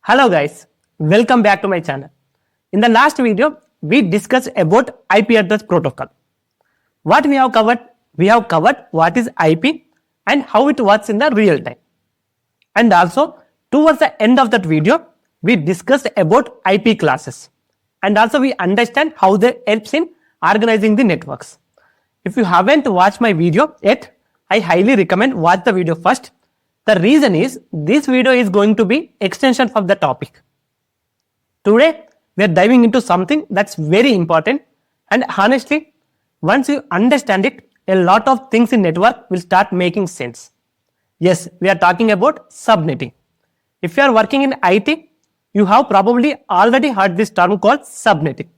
Hello guys, welcome back to my channel. In the last video, we discussed about IP address protocol. What we have covered? We have covered what is IP and how it works in the real time. And also, towards the end of that video, we discussed about IP classes. And also we understand how they help in organizing the networks. If you haven't watched my video yet, I highly recommend watch the video first. The reason is this video is going to be extension of the topic. Today we are diving into something that's very important, and honestly, once you understand it, a lot of things in network will start making sense. Yes, we are talking about subnetting. If you are working in IT, you have probably already heard this term called subnetting.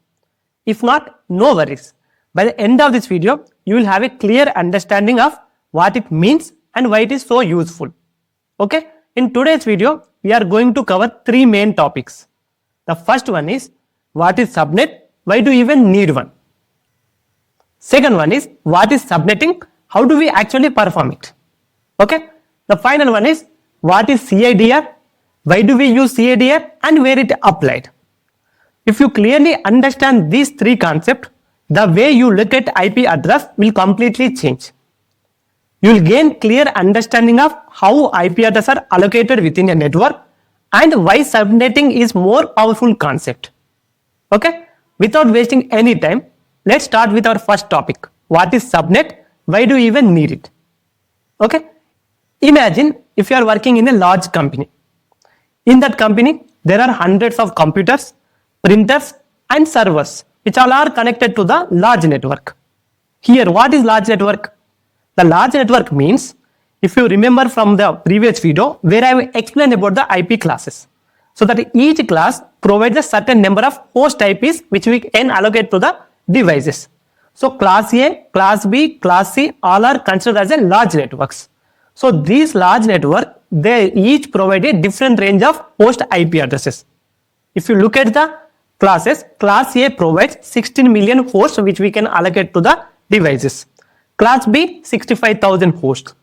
If not, no worries. By the end of this video, you will have a clear understanding of what it means and why it is so useful. Okay, in today's video, we are going to cover three main topics. The first one is what is subnet? Why do you even need one? Second one is what is subnetting? How do we actually perform it? Okay, the final one is what is CIDR? Why do we use CIDR and where it applied? If you clearly understand these three concepts, the way you look at IP address will completely change. You will gain clear understanding of how IP addresses are allocated within a network and why subnetting is more powerful concept. Okay, without wasting any time, let's start with our first topic. What is subnet? Why do you even need it? Okay, imagine if you are working in a large company. In that company, there are hundreds of computers, printers and servers which all are connected to the large network. Here, what is large network? The large network means, if you remember from the previous video where I have explained about the IP classes. So that each class provides a certain number of host IPs which we can allocate to the devices. So class A, class B, class C all are considered as a large networks. So these large networks, they each provide a different range of host IP addresses. If you look at the classes, class A provides 16 million hosts which we can allocate to the devices. Class B, 65,000 hosts.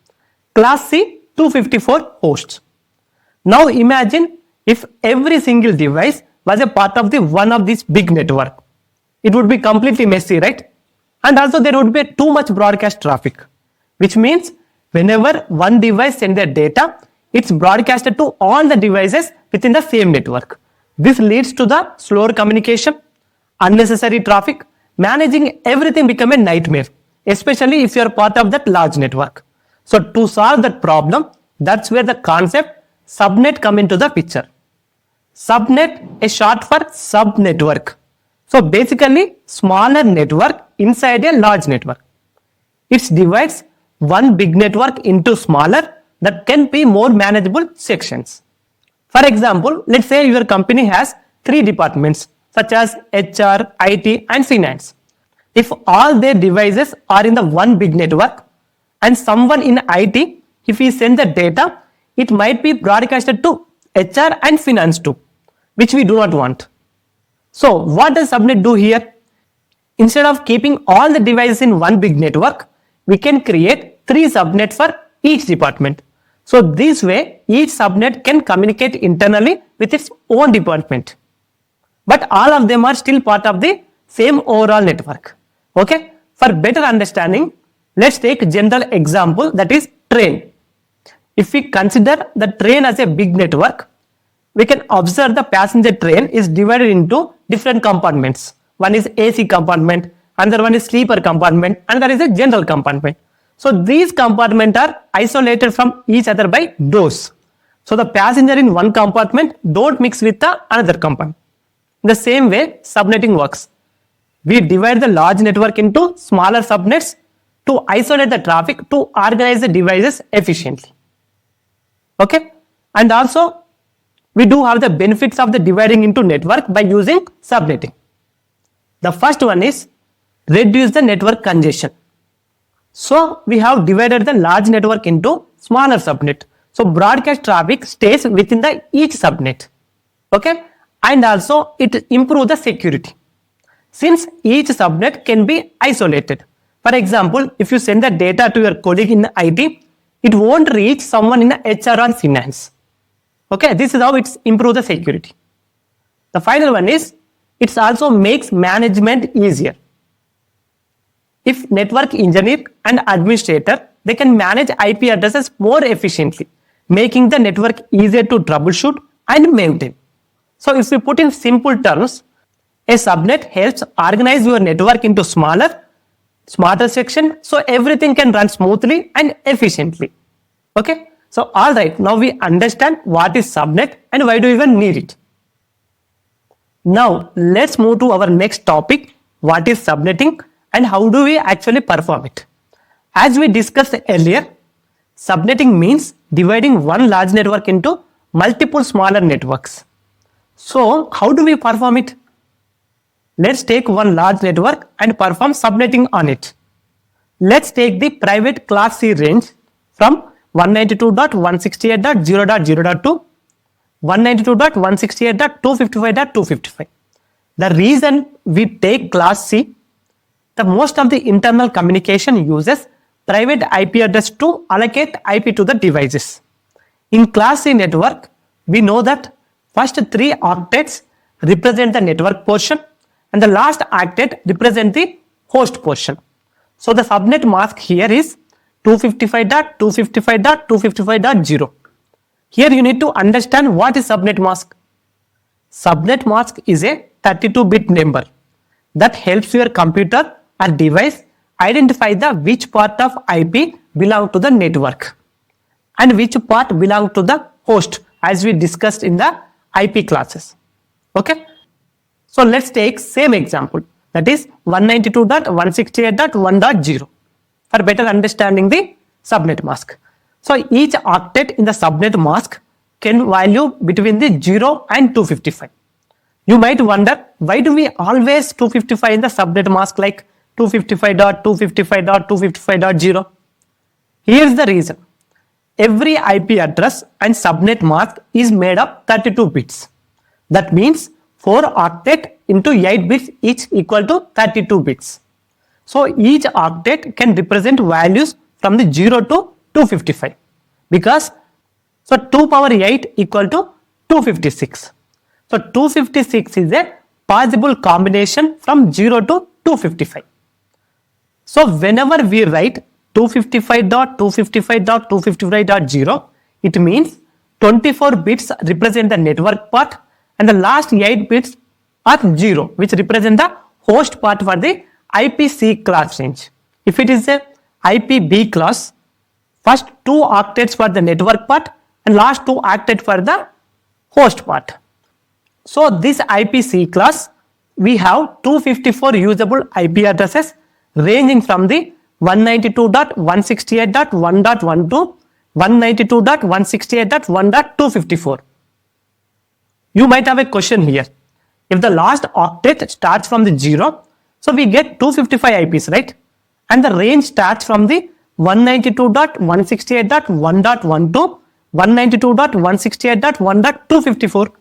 Class C, 254 hosts. Now imagine if every single device was a part of the one of this big network. It would be completely messy, right? And also there would be too much broadcast traffic, which means whenever one device sends their data, it's broadcasted to all the devices within the same network. This leads to the slower communication, unnecessary traffic, managing everything become a nightmare, especially if you are part of that large network. So to solve that problem, that's where the concept subnet come into the picture. Subnet is short for subnetwork. So basically smaller network inside a large network. It divides one big network into smaller that can be more manageable sections. For example, let's say your company has three departments such as HR, IT and finance. If all their devices are in the one big network and someone in IT, if he sends the data, it might be broadcasted to HR and finance too, which we do not want. So what does subnet do here? Instead of keeping all the devices in one big network, we can create three subnets for each department. So this way, each subnet can communicate internally with its own department. But all of them are still part of the same overall network. Okay, for better understanding, let's take a general example, that is train. If we consider the train as a big network, we can observe the passenger train is divided into different compartments. One is AC compartment, another one is sleeper compartment, another is a general compartment. So these compartments are isolated from each other by doors. So the passenger in one compartment don't mix with the another compartment. In the same way, subnetting works. We divide the large network into smaller subnets to isolate the traffic to organize the devices efficiently. Okay, and also we do have the benefits of the dividing into network by using subnetting. The first one is reduce the network congestion. So we have divided the large network into smaller subnet. So broadcast traffic stays within the each subnet. Okay, and also it improves the security, since each subnet can be isolated. For example, if you send the data to your colleague in IT, it won't reach someone in HR or finance. Okay, this is how it's improve the security. The final one is it also makes management easier. If network engineer and administrator, they can manage IP addresses more efficiently, making the network easier to troubleshoot and maintain. So if we put in simple terms, a subnet helps organize your network into smarter section so everything can run smoothly and efficiently. Okay, so all right, now we understand what is subnet and why do we even need it. Now let's move to our next topic, what is subnetting and how do we actually perform it. As we discussed earlier, subnetting means dividing one large network into multiple smaller networks. So how do we perform it? Let's take one large network and perform subnetting on it. Let's take the private class C range from 192.168.0.0.2 to 192.168.255.255. The reason we take class C, the most of the internal communication uses private IP address to allocate IP to the devices. In class C network, we know that first 3 octets represent the network portion and the last octet represent the host portion. So the subnet mask here is 255.255.255.0. Here you need to understand what is subnet mask. Subnet mask is a 32-bit number that helps your computer or device identify the which part of IP belong to the network and which part belong to the host, as we discussed in the IP classes. Okay, so let's take same example, that is 192.168.1.0 for better understanding the subnet mask. So each octet in the subnet mask can value between the 0 and 255. You might wonder, why do we always 255 in the subnet mask like 255.255.255.0? Here's the reason. Every IP address and subnet mask is made of 32 bits. That means 4 octet into 8 bits each equal to 32 bits. So each octet can represent values from the 0 to 255 because so 2 power 8 equal to 256. So 256 is a possible combination from 0 to 255. So whenever we write 255.255.255.0, it means 24 bits represent the network part and the last 8 bits are 0, which represent the host part for the IPC class range. If it is a IPB class, first 2 octets for the network part and last 2 octets for the host part. So this IPC class, we have 254 usable IP addresses ranging from the 192.168.1.1 to 192.168.1.254. You might have a question here. If the last octet starts from the 0, so we get 255 IPs, right? And the range starts from the 192.168.1.1 to 192.168.1.254.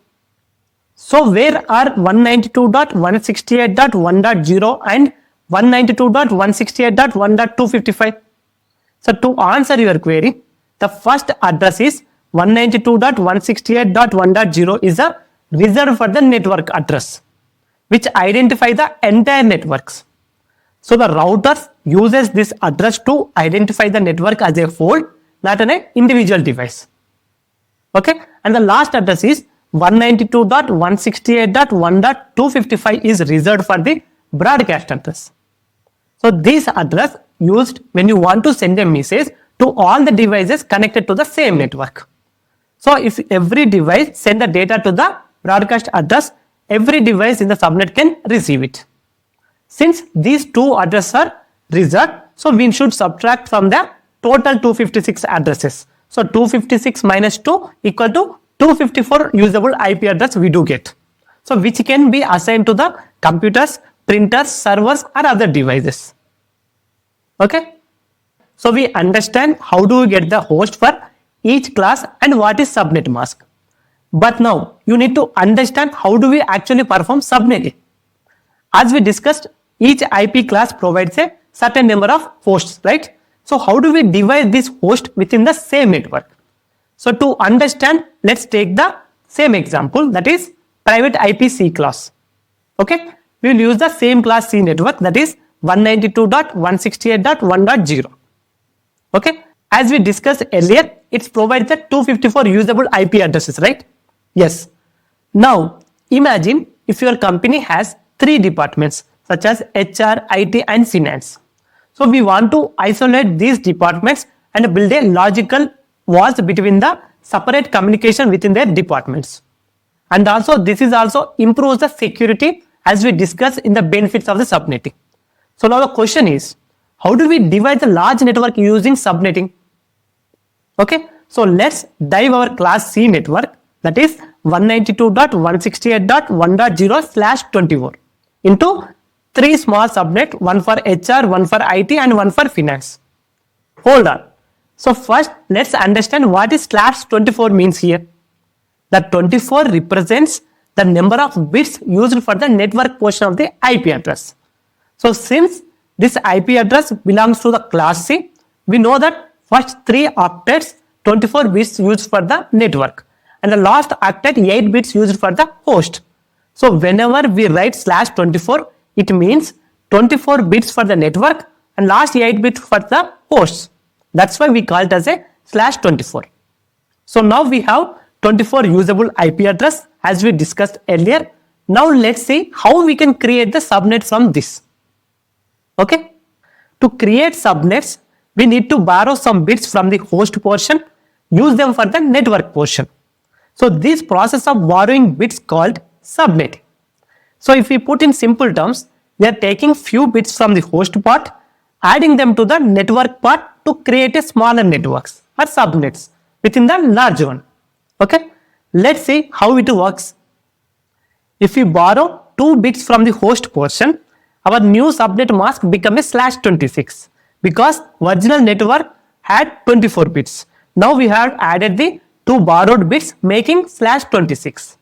So where are 192.168.1.0 and 192.168.1.255? So to answer your query, the first address is 192.168.1.0 is a reserved for the network address, which identify the entire networks. So the router uses this address to identify the network as a whole, not an individual device. Okay, and the last address is 192.168.1.255 is reserved for the broadcast address. So this address used when you want to send a message to all the devices connected to the same network. So if every device send the data to the broadcast address, every device in the subnet can receive it. Since these two addresses are reserved, so we should subtract from the total 256 addresses. So 256 minus 2 equal to 254 usable IP address we do get. So which can be assigned to the computers, printers, servers or other devices. Okay. So we understand how do we get the host for each class and what is subnet mask. But now you need to understand how do we actually perform subnetting. As we discussed, each IP class provides a certain number of hosts, right? So how do we divide this host within the same network? So to understand, let's take the same example, that is private IP C class. Okay, we will use the same class C network, that is 192.168.1.0. Okay, as we discussed earlier, it provides the 254 usable IP addresses, right? Yes. Now imagine if your company has 3 departments such as HR, IT and finance. So we want to isolate these departments and build a logical walls between the separate communication within their departments. And also this is also improves the security as we discussed in the benefits of the subnetting. So now the question is, how do we divide the large network using subnetting? Okay, so let's dive our class C network, that is 192.168.1.0/24 into 3 small subnet, one for HR, one for IT and one for finance. Hold on. So first let's understand what is /24 means here. The 24 represents the number of bits used for the network portion of the IP address. So since this IP address belongs to the class C, we know that first 3 octets 24 bits used for the network and the last octet 8 bits used for the host. So whenever we write /24, it means 24 bits for the network and last 8 bits for the hosts. That's why we call it as a /24. So now we have 24 usable IP address as we discussed earlier. Now let's see how we can create the subnet from this. Okay, to create subnets, we need to borrow some bits from the host portion, use them for the network portion. So this process of borrowing bits called subnetting. So if we put in simple terms, we are taking few bits from the host part, adding them to the network part to create a smaller networks or subnets within the large one. Okay, let's see how it works. If we borrow 2 bits from the host portion, our new subnet mask becomes a /26 because original network had 24 bits. Now we have added the 2 borrowed bits making /26.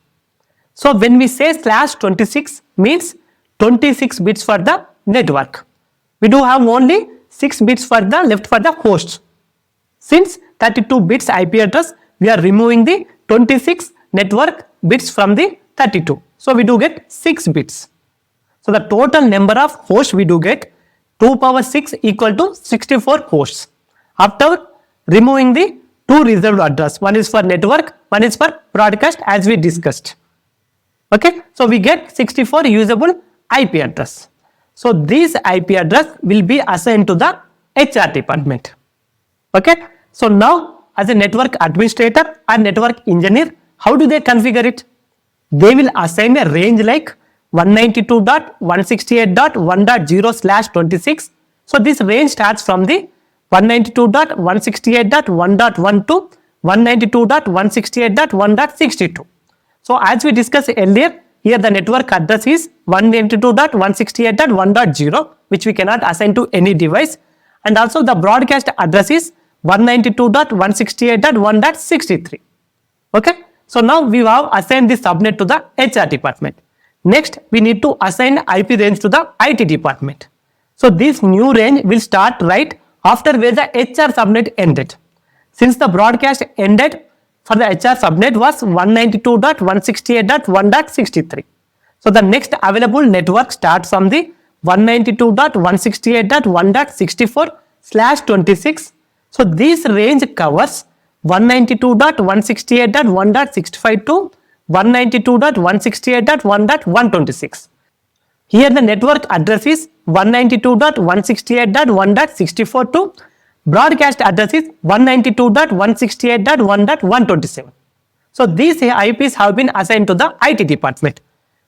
So when we say /26 means 26 bits for the network. We do have only 6 bits for the left for the host. Since 32 bits IP address, we are removing the 26 network bits from the 32. So we do get 6 bits. So the total number of hosts we do get 2 power 6 equal to 64 hosts. After removing the 2 reserved address, one is for network, one is for broadcast as we discussed. Okay, so we get 64 usable IP address. So this IP address will be assigned to the HR department. Okay, so now as a network administrator or network engineer, how do they configure it? They will assign a range like 192.168.1.0/26. So this range starts from the 192.168.1.1 to 192.168.1.62. So as we discussed earlier, here the network address is 192.168.1.0, which we cannot assign to any device, and also the broadcast address is 192.168.1.63. Okay, so now we have assigned the subnet to the HR department. Next, we need to assign IP range to the IT department. So this new range will start right after where the HR subnet ended. Since the broadcast ended for the HR subnet was 192.168.1.63. So the next available network starts from the 192.168.1.64/26. So this range covers 192.168.1.65 to 192.168.1.126. Here the network address is 192.168.1.64 to broadcast address is 192.168.1.127. So these IPs have been assigned to the IT department.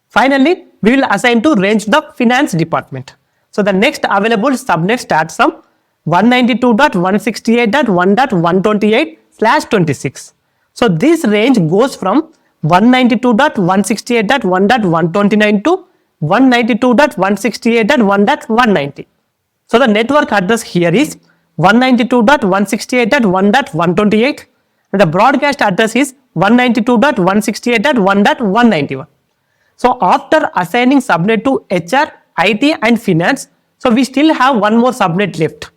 Finally, we will assign to range the finance department. So the next available subnet starts from 192.168.1.128/26. So this range goes from 192.168.1.129 to 192.168.1.190. So the network address here is 192.168.1.128 and the broadcast address is 192.168.1.191. So after assigning subnet to HR, IT and finance, so we still have one more subnet left.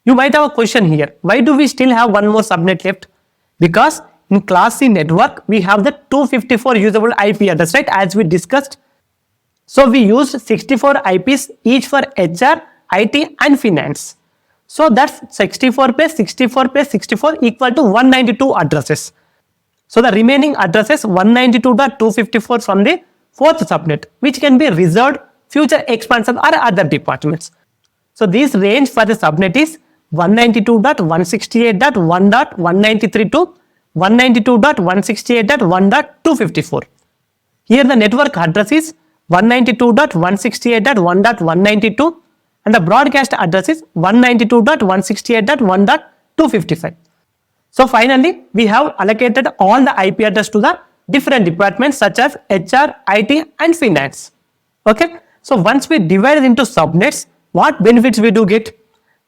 You might have a question here, why do we still have one more subnet left? Because in Class C network, we have the 254 usable IP address, right, as we discussed. So we used 64 IPs each for HR, IT and finance. So that's 64 plus 64 plus 64 equal to 192 addresses. So the remaining addresses 192.254 from the fourth subnet, which can be reserved future expansion or other departments. So this range for the subnet is 192.168.1.193 to 192.168.1.254. Here the network address is 192.168.1.192 and the broadcast address is 192.168.1.255. So finally, we have allocated all the IP address to the different departments such as HR, IT and finance. Okay. So once we divide it into subnets, what benefits we do get?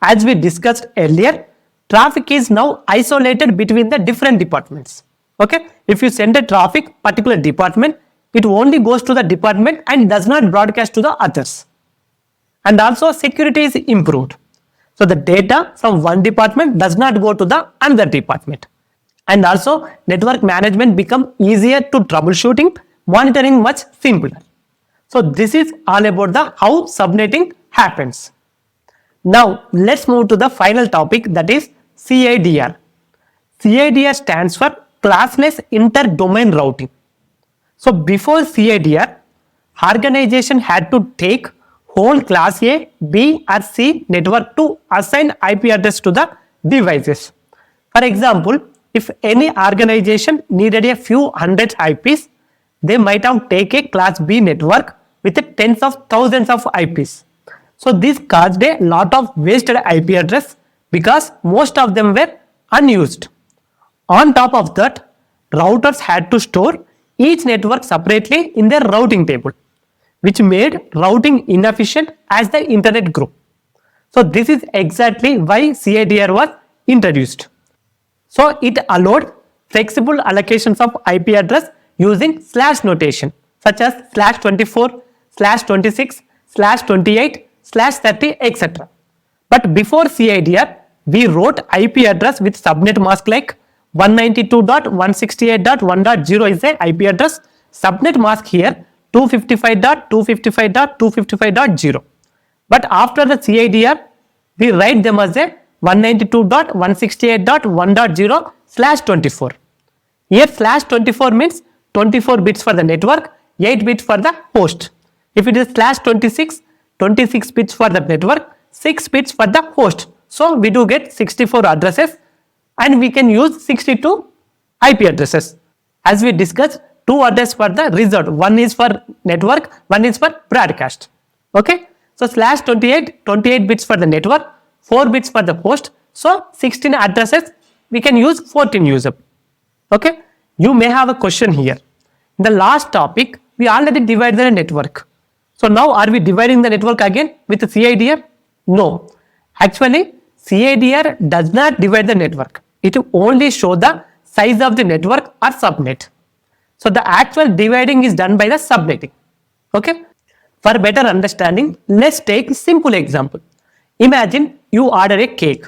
As we discussed earlier, traffic is now isolated between the different departments. Okay. If you send a traffic particular department, it only goes to the department and does not broadcast to the others. And also security is improved. So the data from one department does not go to the another department. And also network management become easier to troubleshooting, monitoring much simpler. So this is all about the how subnetting happens. Now let's move to the final topic, that is CIDR. CIDR stands for Classless Inter-Domain Routing. So before CIDR, organization had to take whole class A, B or C network to assign IP address to the devices. For example, if any organization needed a few hundred IPs, they might have taken a class B network with tens of thousands of IPs. So this caused a lot of wasted IP address because most of them were unused. On top of that, routers had to store each network separately in their routing table, which made routing inefficient as the internet grew. So this is exactly why CIDR was introduced. So it allowed flexible allocations of IP address using slash notation such as /24, /26, /28, /30, etc. But before CIDR, we wrote IP address with subnet mask like 192.168.1.0 is the IP address. Subnet mask here 255.255.255.0. But after the CIDR, we write them as a 192.168.1.0/24. Here /24 means 24 bits for the network, 8 bits for the host. If it is /26, 26 bits for the network, 6 bits for the host. So we do get 64 addresses and we can use 62 IP addresses. As we discussed, 2 addresses for the reserved. One is for network, one is for broadcast. Okay. So /28, 28 bits for the network, 4 bits for the host. So 16 addresses, we can use 14 usable. Okay. You may have a question here. In the last topic, we already divided the network. So now are we dividing the network again with the CIDR? No. Actually, CIDR does not divide the network. It only shows the size of the network or subnet. So the actual dividing is done by the subnetting. Okay. For better understanding, let's take a simple example. Imagine you order a cake.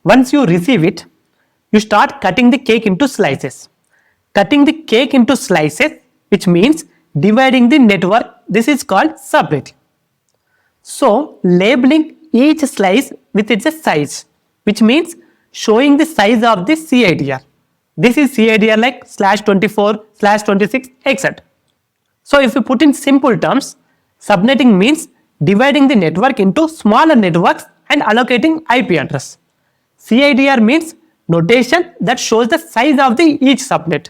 Once you receive it, you start cutting the cake into slices. Cutting the cake into slices, which means dividing the network, this is called subnetting. So labeling each slice with its size, which means showing the size of the CIDR. This is CIDR like /24, /26, etc. So if we put in simple terms, subnetting means dividing the network into smaller networks and allocating IP address. CIDR means notation that shows the size of the each subnet.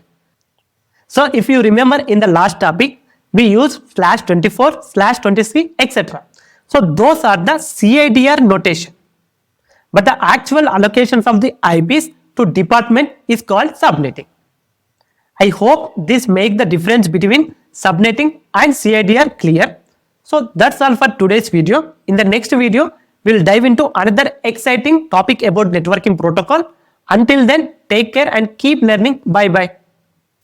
So if you remember in the last topic, we use /24, /23, etc. So those are the CIDR notation. But the actual allocations of the IPs to department is called subnetting. I hope this makes the difference between subnetting and CIDR clear. So that's all for today's video. In the next video, we'll dive into another exciting topic about networking protocol. Until then, take care and keep learning. Bye bye.